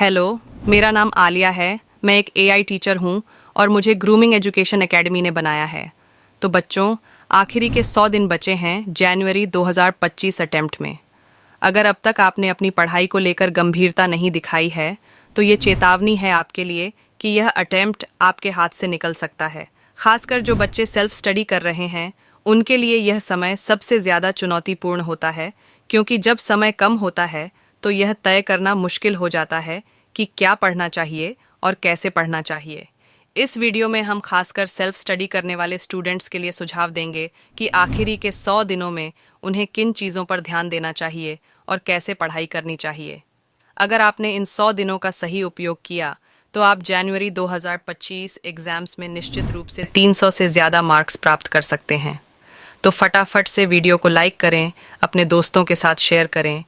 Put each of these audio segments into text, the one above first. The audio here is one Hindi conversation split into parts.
हेलो, मेरा नाम आलिया है। मैं एक एआई टीचर हूँ और मुझे ग्रूमिंग एजुकेशन एकेडमी ने बनाया है। तो बच्चों, आखिरी के 100 दिन बचे हैं जनवरी 2025 अटेम्प्ट में। अगर अब तक आपने अपनी पढ़ाई को लेकर गंभीरता नहीं दिखाई है, तो ये चेतावनी है आपके लिए कि यह अटेम्प्ट आपके हाथ से निकल सकता है। खासकर जो बच्चे सेल्फ स्टडी कर रहे हैं, उनके लिए यह समय सबसे ज़्यादा चुनौतीपूर्ण होता है, क्योंकि जब समय कम होता है तो यह तय करना मुश्किल हो जाता है कि क्या पढ़ना चाहिए और कैसे पढ़ना चाहिए। इस वीडियो में हम खासकर सेल्फ स्टडी करने वाले स्टूडेंट्स के लिए सुझाव देंगे कि आखिरी के 100 दिनों में उन्हें किन चीज़ों पर ध्यान देना चाहिए और कैसे पढ़ाई करनी चाहिए। अगर आपने इन 100 दिनों का सही उपयोग किया तो आप जनवरी 2025 एग्ज़ाम्स में निश्चित रूप से 300 से ज़्यादा मार्क्स प्राप्त कर सकते हैं। तो फटाफट से वीडियो को लाइक करें, अपने दोस्तों के साथ शेयर करें।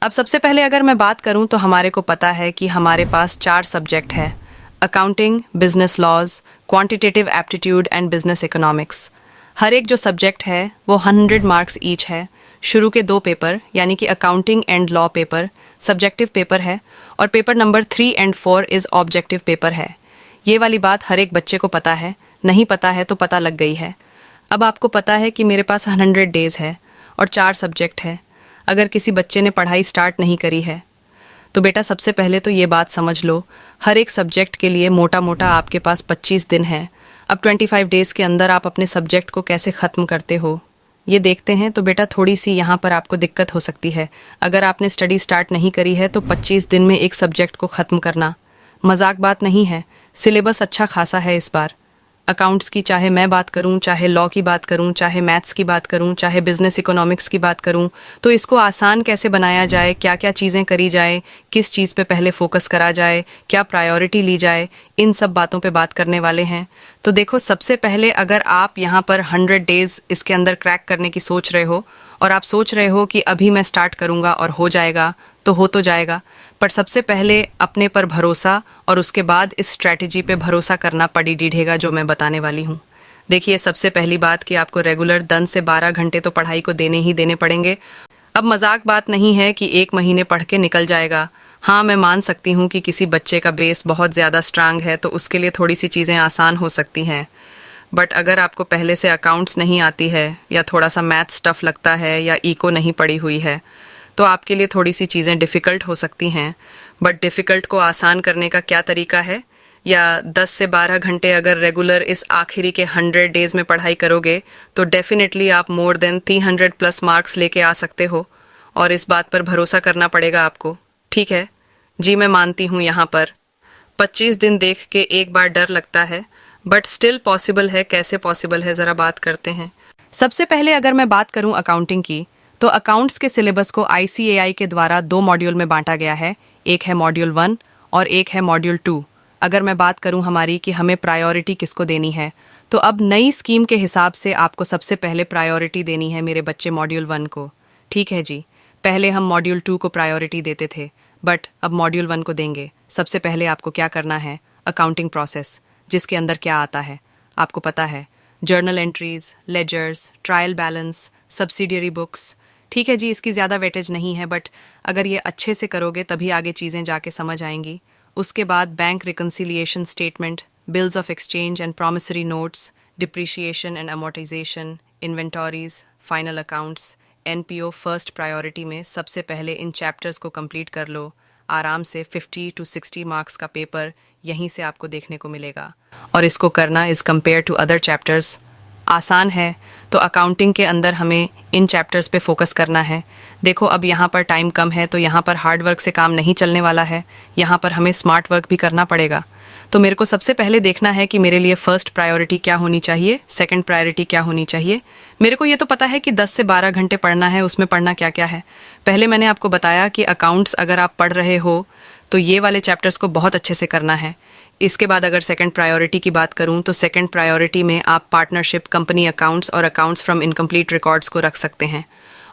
अब सबसे पहले अगर मैं बात करूं तो हमारे को पता है कि हमारे पास 4 सब्जेक्ट हैं: accounting, business laws, quantitative aptitude and business economics. हर एक जो सब्जेक्ट है वो 100 मार्क्स ईच है। शुरू के 2 पेपर यानी कि accounting and law paper subjective paper है और paper number 3 and 4 is objective paper है। ये वाली बात हर एक बच्चे को पता है, नहीं पता है तो पता लग गई है। अब आपको पता है कि मेरे पास 100 डेज़ है और 4 सब्जेक्ट है। अगर किसी बच्चे ने पढ़ाई स्टार्ट नहीं करी है तो बेटा सबसे पहले तो ये बात समझ लो, हर एक सब्जेक्ट के लिए मोटा मोटा आपके पास 25 दिन है। अब 25 डेज़ के अंदर आप अपने सब्जेक्ट को कैसे ख़त्म करते हो ये देखते हैं। तो बेटा थोड़ी सी यहाँ पर आपको दिक्कत हो सकती है। अगर आपने स्टडी स्टार्ट नहीं करी है तो 25 दिन में एक सब्जेक्ट को ख़त्म करना मजाक बात नहीं है। सिलेबस अच्छा खासा है इस बार। अकाउंट्स की चाहे मैं बात करूं, चाहे लॉ की बात करूं, चाहे मैथ्स की बात करूं, चाहे बिजनेस इकोनॉमिक्स की बात करूं, तो इसको आसान कैसे बनाया जाए, क्या क्या चीज़ें करी जाए, किस चीज़ पे पहले फोकस करा जाए, क्या प्रायोरिटी ली जाए, इन सब बातों पे बात करने वाले हैं। तो देखो, सबसे पहले अगर आप यहाँ पर 100 डेज़ इसके अंदर क्रैक करने की सोच रहे हो और आप सोच रहे हो कि अभी मैं स्टार्ट करूँगा और हो जाएगा, तो हो तो जाएगा, पर सबसे पहले अपने पर भरोसा और उसके बाद इस स्ट्रैटेजी पे भरोसा करना पड़ी डीढ़ेगा जो मैं बताने वाली हूँ। देखिए, सबसे पहली बात कि आपको रेगुलर 10 से 12 घंटे तो पढ़ाई को देने ही देने पड़ेंगे। अब मजाक बात नहीं है कि 1 महीने पढ़ के निकल जाएगा। हाँ, मैं मान सकती हूँ कि किसी बच्चे का बेस बहुत ज़्यादा स्ट्रांग है तो उसके लिए थोड़ी सी चीज़ें आसान हो सकती हैं। बट अगर आपको पहले से अकाउंट्स नहीं आती है या थोड़ा सा मैथ्स टफ लगता है या इको नहीं पड़ी हुई है तो आपके लिए थोड़ी सी चीज़ें डिफ़िकल्ट हो सकती हैं। बट डिफ़िकल्ट को आसान करने का क्या तरीका है? या 10 से 12 घंटे अगर रेगुलर इस आखिरी के 100 डेज़ में पढ़ाई करोगे तो डेफिनेटली आप मोर देन 300 प्लस मार्क्स लेके आ सकते हो और इस बात पर भरोसा करना पड़ेगा आपको। ठीक है जी, मैं मानती हूँ यहाँ पर 25 दिन देख के एक बार डर लगता है, बट स्टिल पॉसिबल है। कैसे पॉसिबल है, ज़रा बात करते हैं। सबसे पहले अगर मैं बात करूँ अकाउंटिंग की, तो अकाउंट्स के सिलेबस को आईसीएआई के द्वारा 2 मॉड्यूल में बांटा गया है। एक है मॉड्यूल 1 और एक है मॉड्यूल 2। अगर मैं बात करूं हमारी कि हमें प्रायोरिटी किसको देनी है, तो अब नई स्कीम के हिसाब से आपको सबसे पहले प्रायोरिटी देनी है मेरे बच्चे मॉड्यूल 1 को। ठीक है जी, पहले हम मॉड्यूल 2 को प्रायोरिटी देते थे, बट अब मॉड्यूल 1 को देंगे। सबसे पहले आपको क्या करना है, अकाउंटिंग प्रोसेस, जिसके अंदर क्या आता है आपको पता है। Journal entries, ledgers, trial balance, subsidiary books. ठीक है जी, इसकी ज़्यादा वेटेज नहीं है, बट अगर ये अच्छे से करोगे तभी आगे चीज़ें जाके समझ आएंगी। उसके बाद bank reconciliation statement, bills of exchange and promissory notes, depreciation and amortisation, inventories, final accounts, NPO. First priority में सबसे पहले इन चैप्टर्स को कंप्लीट कर लो। आराम से 50 to 60 मार्क्स का पेपर यहीं से आपको देखने को मिलेगा और इसको करना is compare to other chapters आसान है। तो अकाउंटिंग के अंदर हमें इन चैप्टर्स पे फोकस करना है। देखो, अब यहाँ पर टाइम कम है तो यहाँ पर हार्ड वर्क से काम नहीं चलने वाला है, यहाँ पर हमें स्मार्ट वर्क भी करना पड़ेगा। तो मेरे को सबसे पहले देखना है कि मेरे लिए फर्स्ट प्रायोरिटी क्या होनी चाहिए, सेकंड प्रायोरिटी क्या होनी चाहिए। मेरे को ये तो पता है कि 10 से 12 घंटे पढ़ना है, उसमें पढ़ना क्या क्या है। पहले मैंने आपको बताया कि अकाउंट्स अगर आप पढ़ रहे हो तो ये वाले चैप्टर्स को बहुत अच्छे से करना है। इसके बाद अगर सेकंड प्रायोरिटी की बात करूं तो सेकंड प्रायोरिटी में आप पार्टनरशिप, कंपनी अकाउंट्स और अकाउंट्स फ्रॉम इनकम्प्लीट रिकॉर्ड्स को रख सकते हैं।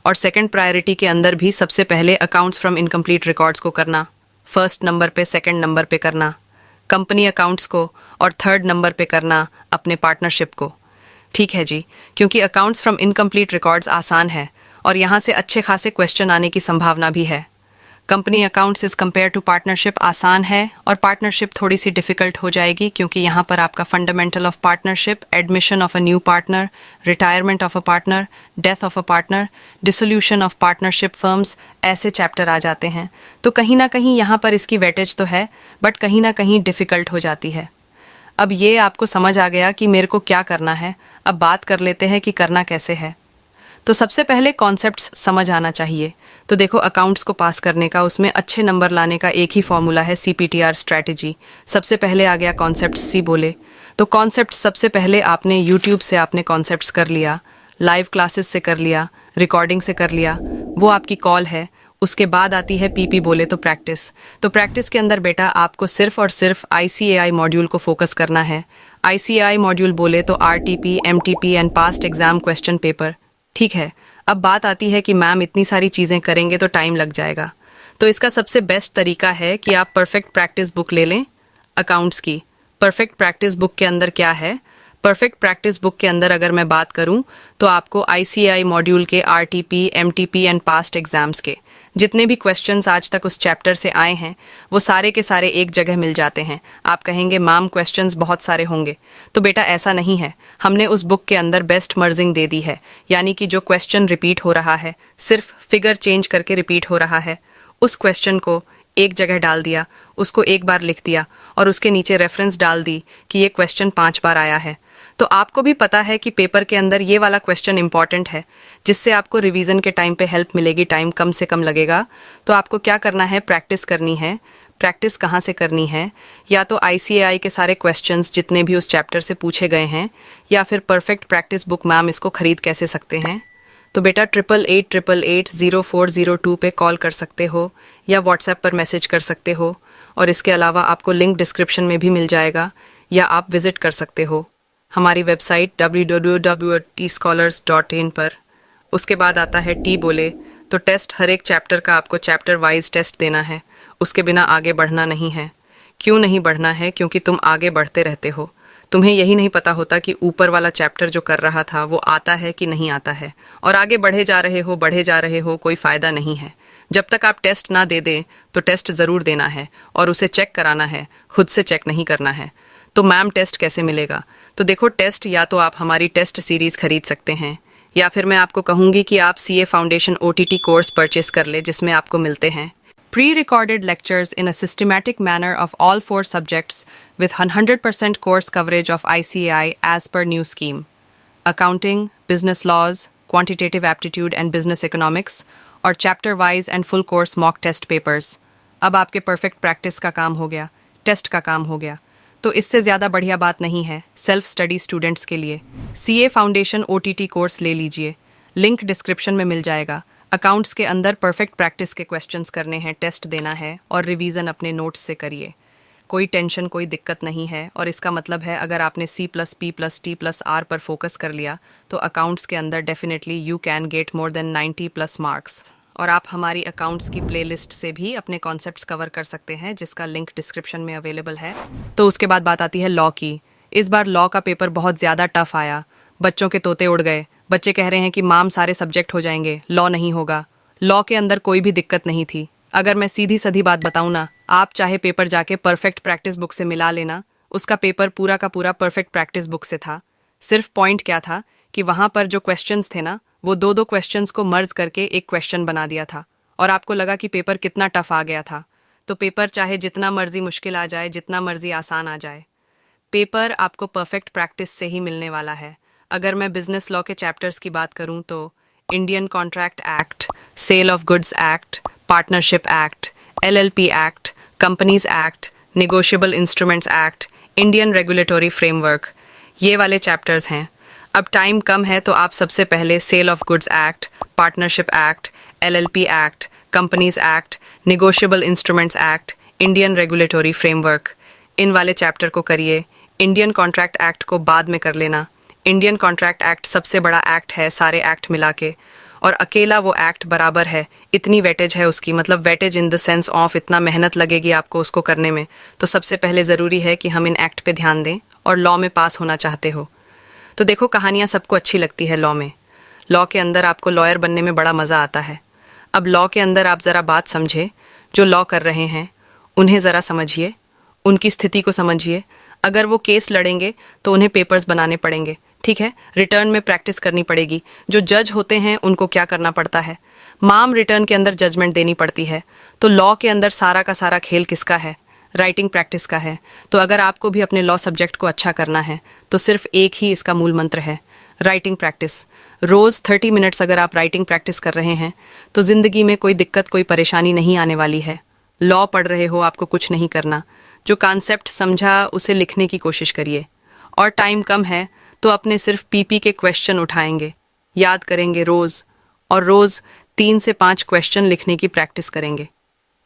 और सेकंड प्रायोरिटी के अंदर भी सबसे पहले अकाउंट्स फ्रॉम इनकम्प्लीट रिकॉर्ड्स को करना, फर्स्ट नंबर पे, सेकंड नंबर पे करना कंपनी अकाउंट्स को और थर्ड नंबर पे करना अपने पार्टनरशिप को। ठीक है जी, क्योंकि अकाउंट्स फ्रॉम इनकम्प्लीट रिकॉर्ड्स आसान है और यहाँ से अच्छे खासे क्वेश्चन आने की संभावना भी है। Company accounts is compare to partnership आसान है और पार्टनरशिप थोड़ी सी डिफिकल्ट हो जाएगी, क्योंकि यहाँ पर आपका fundamental of partnership, admission of a new partner, retirement of a partner, death of a partner, dissolution of partnership firms, ऐसे चैप्टर आ जाते हैं। तो कहीं ना कहीं यहाँ पर इसकी वेटेज तो है, बट कहीं ना कहीं डिफिकल्ट हो जाती है। अब ये आपको समझ आ गया कि मेरे को क्या करना है। अब बात कर लेते हैं कि करना कैसे है। तो सबसे पहले कॉन्सेप्ट्स समझ आना चाहिए। तो देखो, अकाउंट्स को पास करने का, उसमें अच्छे नंबर लाने का एक ही फॉर्मूला है, CPTR स्ट्रैटेजी। सबसे पहले आ गया कॉन्सेप्ट्स, सी बोले तो कॉन्सेप्ट सबसे पहले आपने यूट्यूब से आपने कॉन्सेप्ट्स कर लिया, लाइव क्लासेस से कर लिया, रिकॉर्डिंग से कर लिया, वो आपकी कॉल है। उसके बाद आती है PP बोले तो प्रैक्टिस। तो प्रैक्टिस के अंदर बेटा आपको सिर्फ और सिर्फ ICAI मॉड्यूल को फोकस करना है। ICAI मॉड्यूल बोले तो RTP, MTP and past exam question paper. ठीक है, अब बात आती है कि मैम इतनी सारी चीज़ें करेंगे तो टाइम लग जाएगा। तो इसका सबसे बेस्ट तरीका है कि आप परफेक्ट प्रैक्टिस बुक ले लें अकाउंट्स की। परफेक्ट प्रैक्टिस बुक के अंदर क्या है? परफेक्ट प्रैक्टिस बुक के अंदर अगर मैं बात करूं तो आपको ICAI मॉड्यूल के RTP, MTP and past exams के जितने भी क्वेश्चंस आज तक उस चैप्टर से आए हैं वो सारे के सारे एक जगह मिल जाते हैं। आप कहेंगे मैम क्वेश्चंस बहुत सारे होंगे, तो बेटा ऐसा नहीं है। हमने उस बुक के अंदर बेस्ट मर्जिंग दे दी है, यानी कि जो क्वेश्चन रिपीट हो रहा है, सिर्फ फिगर चेंज करके रिपीट हो रहा है, उस क्वेश्चन को एक जगह डाल दिया, उसको एक बार लिख दिया और उसके नीचे रेफरेंस डाल दी कि ये क्वेश्चन 5 बार आया है। तो आपको भी पता है कि पेपर के अंदर ये वाला क्वेश्चन इंपॉर्टेंट है, जिससे आपको रिवीजन के टाइम पे हेल्प मिलेगी, टाइम कम से कम लगेगा। तो आपको क्या करना है? प्रैक्टिस करनी है। प्रैक्टिस कहाँ से करनी है? या तो ICAI के सारे क्वेश्चंस जितने भी उस चैप्टर से पूछे गए हैं, या फिर परफेक्ट प्रैक्टिस बुक मैम इसको खरीद कैसे सकते हैं? तो बेटा 8888880402 पे कॉल कर सकते हो या व्हाट्सएप पर मैसेज कर सकते हो, और इसके अलावा आपको लिंक डिस्क्रिप्शन में भी मिल जाएगा, या आप विजिट कर सकते हो हमारी वेबसाइट www.tscholars.in पर। उसके बाद आता है T बोले तो टेस्ट। हर एक चैप्टर का आपको चैप्टर वाइज टेस्ट देना है, उसके बिना आगे बढ़ना नहीं है। क्यों नहीं बढ़ना है? क्योंकि तुम आगे बढ़ते रहते हो। तुम्हें यही नहीं पता होता कि ऊपर वाला चैप्टर जो कर रहा था वो आता है कि नहीं आता है, और आगे बढ़े जा रहे हो, कोई फ़ायदा नहीं है। जब तक आप टेस्ट ना दे दें तो टेस्ट ज़रूर देना है और उसे चेक कराना है, खुद से चेक नहीं करना है। तो मैम टेस्ट कैसे मिलेगा? तो देखो, टेस्ट या तो आप हमारी टेस्ट सीरीज़ खरीद सकते हैं, या फिर मैं आपको कहूँगी कि आप CA foundation OTT course purchase कर ले, जिसमें आपको मिलते हैं pre-recorded lectures in a systematic manner of all 4 subjects with 100% course coverage of ICAI as per new scheme: accounting, business laws, quantitative aptitude and business economics, और chapter wise and full course mock test papers। अब आपके perfect practice का काम हो गया, टेस्ट का काम हो गया। तो इससे ज़्यादा बढ़िया बात नहीं है सेल्फ स्टडी स्टूडेंट्स के लिए। CA फाउंडेशन OTT कोर्स ले लीजिए, लिंक डिस्क्रिप्शन में मिल जाएगा। अकाउंट्स के अंदर परफेक्ट प्रैक्टिस के क्वेश्चंस करने हैं, टेस्ट देना है और रिवीजन अपने नोट्स से करिए। कोई टेंशन, कोई दिक्कत नहीं है। और इसका मतलब है अगर आपने C+P+T+R पर फोकस कर लिया तो अकाउंट्स के अंदर definitely you can get more then 90+ marks. और आप हमारी अकाउंट्स की प्लेलिस्ट से भी अपने कॉन्सेप्ट्स कवर कर सकते हैं, जिसका लिंक डिस्क्रिप्शन में अवेलेबल है। तो उसके बाद बात आती है लॉ की। इस बार लॉ का पेपर बहुत ज़्यादा टफ आया, बच्चों के तोते उड़ गए। बच्चे कह रहे हैं कि माम सारे सब्जेक्ट हो जाएंगे, लॉ नहीं होगा। लॉ के अंदर कोई भी दिक्कत नहीं थी। अगर मैं सीधी सधी बात बताऊं ना, आप चाहे पेपर जाके परफेक्ट प्रैक्टिस बुक से मिला लेना, उसका पेपर पूरा का पूरा परफेक्ट प्रैक्टिस बुक से था। सिर्फ पॉइंट क्या था कि वहाँ पर जो क्वेश्चंस थे ना, वो 2-2 क्वेश्चंस को मर्ज करके एक क्वेश्चन बना दिया था, और आपको लगा कि पेपर कितना टफ आ गया था। तो पेपर चाहे जितना मर्जी मुश्किल आ जाए, जितना मर्जी आसान आ जाए, पेपर आपको परफेक्ट प्रैक्टिस से ही मिलने वाला है। अगर मैं बिजनेस लॉ के चैप्टर्स की बात करूं तो Indian contract act, sale of goods act, partnership act, LLP act, companies act, negotiable instruments act, Indian regulatory framework, ये वाले चैप्टर्स हैं। अब टाइम कम है तो आप सबसे पहले sale of goods act, partnership act, LLP act, companies act, negotiable instruments act, Indian regulatory framework, इन वाले चैप्टर को करिए। इंडियन कॉन्ट्रैक्ट एक्ट को बाद में कर लेना। इंडियन कॉन्ट्रैक्ट एक्ट सबसे बड़ा एक्ट है सारे एक्ट मिला के, और अकेला वो एक्ट बराबर है, इतनी वेटेज है उसकी, मतलब weightage in the sense of इतना मेहनत लगेगी आपको उसको करने में। तो सबसे पहले ज़रूरी है कि हम इन एक्ट पे ध्यान दें, और लॉ में पास होना चाहते हो तो देखो, कहानियाँ सबको अच्छी लगती है लॉ में। लॉ के अंदर आपको लॉयर बनने में बड़ा मज़ा आता है। अब लॉ के अंदर आप ज़रा बात समझे, जो लॉ कर रहे हैं उन्हें ज़रा समझिए, उनकी स्थिति को समझिए। अगर वो केस लड़ेंगे तो उन्हें पेपर्स बनाने पड़ेंगे, ठीक है। रिटर्न में प्रैक्टिस करनी पड़ेगी। जो जज होते हैं उनको क्या करना पड़ता है, माम रिटर्न के अंदर जजमेंट देनी पड़ती है। तो लॉ के अंदर सारा का सारा खेल किसका है, राइटिंग प्रैक्टिस का है। तो अगर आपको भी अपने लॉ सब्जेक्ट को अच्छा करना है तो सिर्फ एक ही इसका मूल मंत्र है, राइटिंग प्रैक्टिस। रोज़ 30 मिनट्स अगर आप राइटिंग प्रैक्टिस कर रहे हैं तो ज़िंदगी में कोई दिक्कत, कोई परेशानी नहीं आने वाली है। लॉ पढ़ रहे हो, आपको कुछ नहीं करना, जो कॉन्सेप्ट समझा उसे लिखने की कोशिश करिए। और टाइम कम है तो अपने सिर्फ पीपी के क्वेश्चन उठाएंगे, याद करेंगे रोज़, और रोज़ 3 से 5 क्वेश्चन लिखने की प्रैक्टिस करेंगे,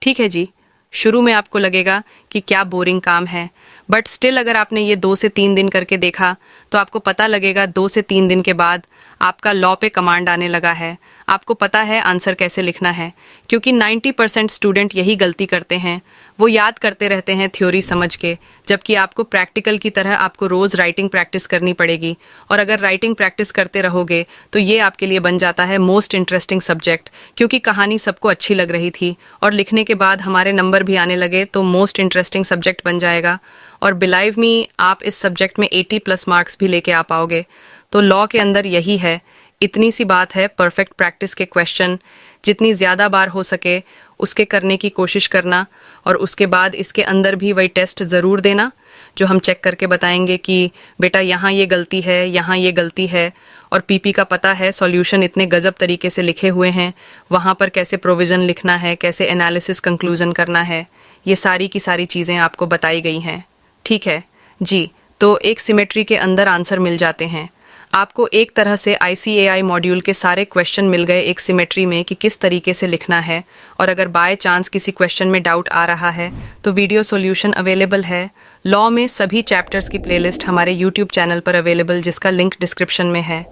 ठीक है जी। शुरू में आपको लगेगा कि क्या बोरिंग काम है, बट स्टिल अगर आपने ये 2 से 3 दिन करके देखा तो आपको पता लगेगा 2 से 3 दिन के बाद आपका लॉ पे कमांड आने लगा है। आपको पता है आंसर कैसे लिखना है, क्योंकि 90% स्टूडेंट यही गलती करते हैं। वो याद करते रहते हैं थ्योरी समझ के, जबकि आपको प्रैक्टिकल की तरह आपको रोज़ राइटिंग प्रैक्टिस करनी पड़ेगी। और अगर राइटिंग प्रैक्टिस करते रहोगे तो ये आपके लिए बन जाता है मोस्ट इंटरेस्टिंग सब्जेक्ट, क्योंकि कहानी सबको अच्छी लग रही थी और लिखने के बाद हमारे नंबर भी आने लगे तो मोस्ट इंटरेस्टिंग सब्जेक्ट बन जाएगा। और बिलीव मी, आप इस सब्जेक्ट में 80+ मार्क्स भी लेके आ पाओगे। तो लॉ के अंदर यही है, इतनी सी बात है, परफेक्ट प्रैक्टिस के क्वेश्चन जितनी ज़्यादा बार हो सके उसके करने की कोशिश करना, और उसके बाद इसके अंदर भी वही टेस्ट ज़रूर देना जो हम चेक करके बताएंगे कि बेटा यहाँ ये गलती है, यहाँ ये गलती है। और पीपी का पता है, सॉल्यूशन इतने गजब तरीके से लिखे हुए हैं, वहाँ पर कैसे प्रोविज़न लिखना है, कैसे एनालिसिस कंक्लूजन करना है, ये सारी की सारी चीज़ें आपको बताई गई हैं, ठीक है जी। तो एक सिमेट्री के अंदर आंसर मिल जाते हैं आपको। एक तरह से ICAI मॉड्यूल के सारे क्वेश्चन मिल गए एक सिमेट्री में कि किस तरीके से लिखना है। और अगर बाय चांस किसी क्वेश्चन में डाउट आ रहा है तो वीडियो सॉल्यूशन अवेलेबल है। लॉ में सभी चैप्टर्स की प्लेलिस्ट हमारे YouTube चैनल पर अवेलेबल, जिसका लिंक डिस्क्रिप्शन में है।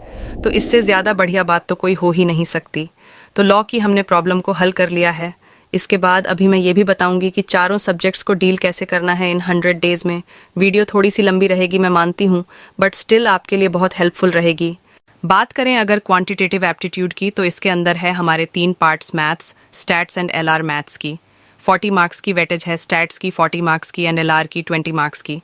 तो इससे ज़्यादा बढ़िया बात तो कोई हो ही नहीं सकती। तो लॉ की हमने प्रॉब्लम को हल कर लिया है। इसके बाद अभी मैं ये भी बताऊंगी कि चारों सब्जेक्ट्स को डील कैसे करना है इन 100 डेज़ में। वीडियो थोड़ी सी लंबी रहेगी, मैं मानती हूँ, बट स्टिल आपके लिए बहुत हेल्पफुल रहेगी। बात करें अगर क्वांटिटेटिव एप्टीट्यूड की, तो इसके अंदर है हमारे 3 parts, maths, stats and LR maths की। 40 मार्क्स की वेटेज है स्टैट्स की, 40 मार्क्स की, एंड LR की 20 मार्क्स की।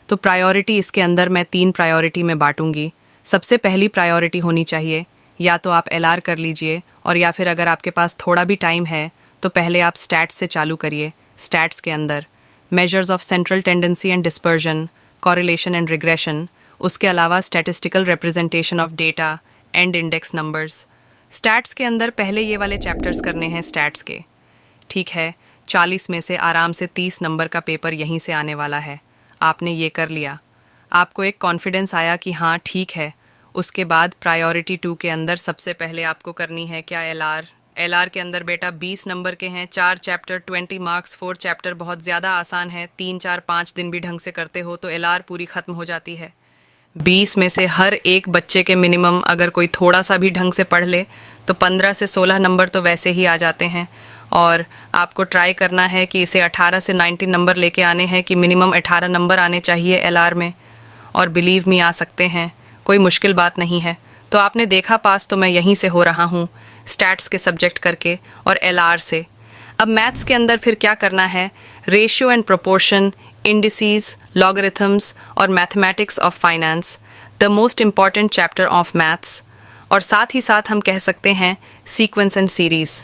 तो प्रायोरिटी इसके अंदर मैं 3 प्रायोरिटी में बांटूंगी। सबसे पहली प्रायोरिटी होनी चाहिए, या तो आप LR कर लीजिए, और या फिर अगर आपके पास थोड़ा भी टाइम है तो पहले आप स्टैट्स से चालू करिए। स्टैट्स के अंदर measures of central tendency and dispersion, correlation and regression, उसके अलावा statistical representation of data and index numbers. Stats के अंदर पहले ये वाले चैप्टर्स करने हैं स्टैट्स के, ठीक है। 40 में से आराम से 30 नंबर का पेपर यहीं से आने वाला है। आपने ये कर लिया, आपको एक कॉन्फिडेंस आया कि हाँ ठीक है। उसके बाद प्रायोरिटी 2 के अंदर सबसे पहले आपको करनी है क्या, LR के अंदर बेटा 20 नंबर के हैं, 4 चैप्टर 20 मार्क्स, 4 चैप्टर बहुत ज़्यादा आसान है। 3 4 5 दिन भी ढंग से करते हो तो LR पूरी ख़त्म हो जाती है। 20 में से हर एक बच्चे के मिनिमम अगर कोई थोड़ा सा भी ढंग से पढ़ ले तो 15 से 16 नंबर तो वैसे ही आ जाते हैं। और आपको ट्राई करना है कि इसे 18 से 19 नंबर लेके आने हैं, कि मिनिमम 18 नंबर आने चाहिए LR में। और बिलीव मी, आ सकते हैं, कोई मुश्किल बात नहीं है। तो आपने देखा पास तो मैं यहीं से हो रहा हूँ, स्टैट्स के सब्जेक्ट करके और LR से। अब मैथ्स के अंदर फिर क्या करना है, ratio and proportion, indices, logarithms और mathematics of finance, the most important chapter of maths. और साथ ही साथ हम कह सकते हैं सीक्वेंस एंड सीरीज़।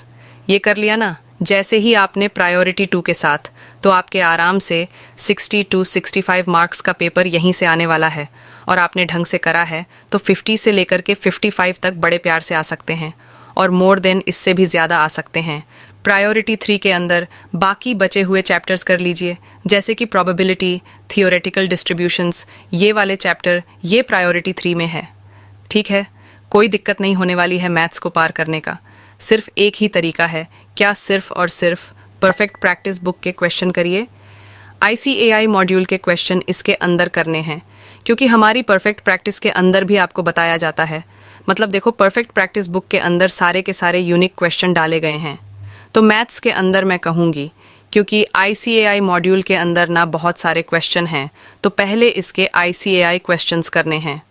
ये कर लिया ना जैसे ही आपने प्रायोरिटी 2 के साथ, तो आपके आराम से 60 to 65 मार्क्स का पेपर यहीं से आने वाला है। और आपने ढंग से करा है तो 50 से लेकर के 55 तक बड़े प्यार से आ सकते हैं, और मोर देन इससे भी ज़्यादा आ सकते हैं। प्रायोरिटी 3 के अंदर बाकी बचे हुए चैप्टर्स कर लीजिए, जैसे कि प्रोबेबिलिटी, थियोरेटिकल डिस्ट्रीब्यूशंस, ये वाले चैप्टर ये प्रायोरिटी 3 में है, ठीक है। कोई दिक्कत नहीं होने वाली है मैथ्स को पार करने का। सिर्फ एक ही तरीका है, क्या, सिर्फ और सिर्फ परफेक्ट प्रैक्टिस बुक के क्वेश्चन करिए। ICAI मॉड्यूल के क्वेश्चन इसके अंदर करने हैं, क्योंकि हमारी परफेक्ट प्रैक्टिस के अंदर भी आपको बताया जाता है। मतलब देखो, परफेक्ट प्रैक्टिस बुक के अंदर सारे के सारे यूनिक क्वेश्चन डाले गए हैं। तो मैथ्स के अंदर मैं कहूँगी, क्योंकि ICAI मॉड्यूल के अंदर ना बहुत सारे क्वेश्चन हैं, तो पहले इसके ICAI क्वेश्चंस करने हैं,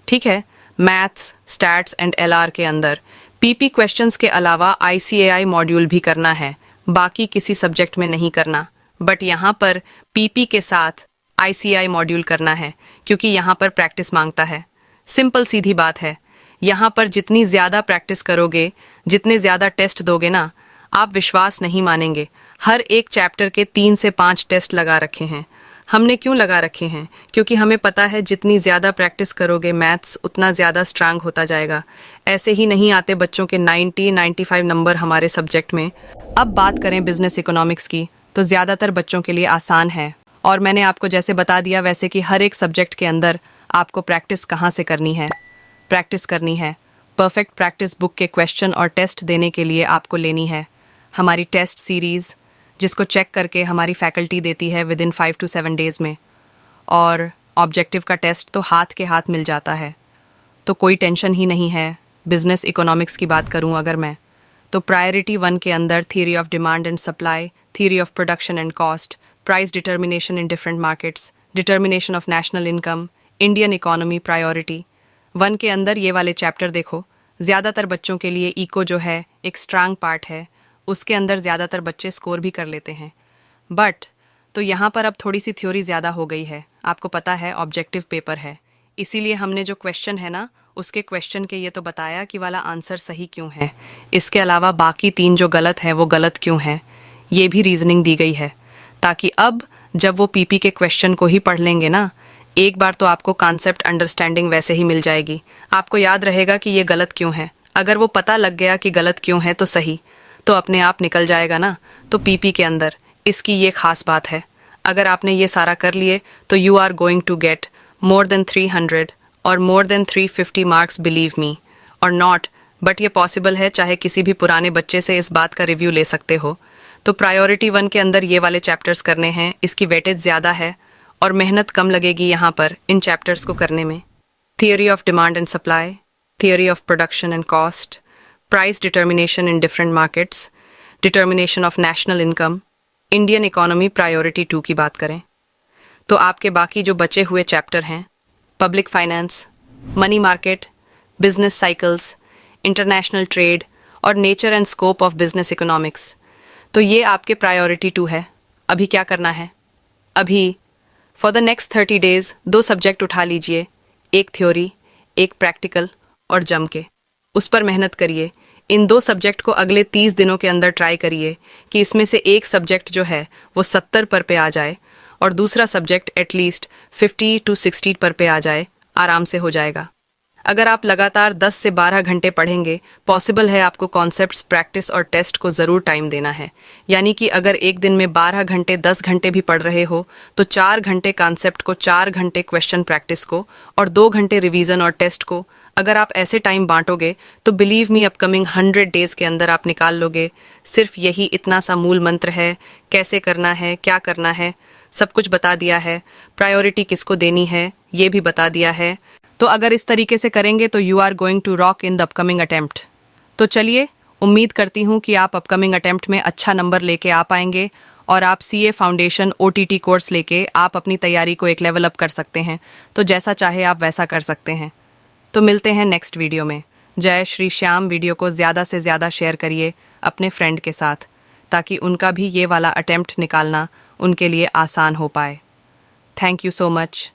ठीक है, मैथ्स, स्टैट्स एंड एलआर के अंदर पीपी क्वेश्चंस के अलावा आईसीएआई मॉड्यूल भी करना है, बाकी किसी सब्जेक्ट में नहीं करना। बट यहाँ पर पीपी के साथ आईसीएआई मॉड्यूल करना है क्योंकि यहाँ पर प्रैक्टिस मांगता है। सिंपल सीधी बात है, यहाँ पर जितनी ज़्यादा प्रैक्टिस करोगे, जितने ज़्यादा टेस्ट दोगे ना, आप विश्वास नहीं मानेंगे। हर एक चैप्टर के 3 से 5 टेस्ट लगा रखे हैं। हमने क्यों लगा रखे हैं? क्योंकि हमें पता है जितनी ज़्यादा प्रैक्टिस करोगे मैथ्स, उतना ज़्यादा स्ट्रांग होता जाएगा। ऐसे ही नहीं आते बच्चों के 90-95 नंबर हमारे सब्जेक्ट में। अब बात करें बिजनेस इकोनॉमिक्स की, तो ज़्यादातर बच्चों के लिए आसान है। और मैंने आपको जैसे बता दिया वैसे कि हर एक सब्जेक्ट के अंदर आपको प्रैक्टिस कहाँ से करनी है। प्रैक्टिस करनी है, परफेक्ट प्रैक्टिस बुक के क्वेश्चन और टेस्ट देने के लिए आपको लेनी है हमारी टेस्ट सीरीज़, जिसको चेक करके हमारी फैकल्टी देती है विद इन 5 to 7 डेज़ में। और ऑब्जेक्टिव का टेस्ट तो हाथ के हाथ मिल जाता है, तो कोई टेंशन ही नहीं है। बिजनेस इकोनॉमिक्स की बात करूं अगर मैं, तो प्रायोरिटी 1 के अंदर theory of demand and supply, theory of production and cost, price determination in different markets, determination of national income, Indian economy priority 1 के अंदर ये वाले चैप्टर देखो। ज़्यादातर बच्चों के लिए इको जो है एक स्ट्रांग पार्ट है, उसके अंदर ज़्यादातर बच्चे स्कोर भी कर लेते हैं। बट तो यहाँ पर अब थोड़ी सी थ्योरी ज़्यादा हो गई है। आपको पता है ऑब्जेक्टिव पेपर है, इसीलिए हमने जो क्वेश्चन है ना, उसके क्वेश्चन के ये तो बताया कि वाला आंसर सही क्यों है। इसके अलावा बाकी 3 जो गलत है वो गलत क्यों है, ये भी रीजनिंग दी गई है, ताकि अब जब वो पीपी के क्वेश्चन को ही पढ़ लेंगे ना, एक बार तो आपको कॉन्सेप्ट अंडरस्टैंडिंग वैसे ही मिल जाएगी। आपको याद रहेगा कि ये गलत क्यों है। अगर वो पता लग गया कि गलत क्यों है तो सही तो अपने आप निकल जाएगा ना। तो पीपी के अंदर इसकी ये खास बात है, अगर आपने ये सारा कर लिए तो you are going to get more than 300 और more than 350 marks, believe me और नॉट। बट ये पॉसिबल है, चाहे किसी भी पुराने बच्चे से इस बात का रिव्यू ले सकते हो। तो प्रायोरिटी 1 के अंदर ये वाले चैप्टर्स करने हैं, इसकी वेटेज ज़्यादा है और मेहनत कम लगेगी यहाँ पर इन चैप्टर्स को करने में। Theory of demand and supply, theory of production and cost, price determination in different markets, determination of national income, Indian economy priority 2 की बात करें तो आपके बाकी जो बचे हुए चैप्टर हैं, public finance, money market, business cycles, international trade और nature and scope of business economics, तो ये आपके प्रायोरिटी 2 है। अभी क्या करना है? अभी for the next 30 days 2 subject उठा लीजिए, एक थ्योरी, एक प्रैक्टिकल, और जम के उस पर मेहनत करिए। इन 2 सब्जेक्ट को अगले 30 दिनों के अंदर ट्राई करिए कि इसमें से एक सब्जेक्ट जो है वो 70 पर पे आ जाए और दूसरा सब्जेक्ट एटलीस्ट 50 to 60 पर पे आ जाए, आराम से हो जाएगा। अगर आप लगातार 10 से 12 घंटे पढ़ेंगे, पॉसिबल है आपको कॉन्सेप्ट्स, प्रैक्टिस और टेस्ट को ज़रूर टाइम देना है। यानी कि अगर एक दिन में 12 घंटे 10 घंटे भी पढ़ रहे हो तो 4 घंटे कॉन्सेप्ट को, 4 घंटे क्वेश्चन प्रैक्टिस को और 2 घंटे रिवीजन और टेस्ट को, अगर आप ऐसे टाइम बांटोगे तो बिलीव मी अपकमिंग 100 डेज़ के अंदर आप निकाल लोगे। सिर्फ यही इतना सा मूल मंत्र है, कैसे करना है, क्या करना है, सब कुछ बता दिया है। प्रायोरिटी किसको देनी है ये भी बता दिया है। तो अगर इस तरीके से करेंगे तो you are going to rock in the upcoming attempt. तो चलिए, उम्मीद करती हूँ कि आप अपकमिंग अटेम्प्ट में अच्छा नंबर लेके आ पाएंगे और आप सीए फाउंडेशन ओटीटी कोर्स लेके आप अपनी तैयारी को एक लेवल अप कर सकते हैं। तो जैसा चाहे आप वैसा कर सकते हैं। तो मिलते हैं नेक्स्ट वीडियो में। जय श्री श्याम। वीडियो को ज़्यादा से ज़्यादा शेयर करिए अपने फ्रेंड के साथ, ताकि उनका भी ये वाला अटेम्प्ट निकालना उनके लिए आसान हो पाए। Thank you so much.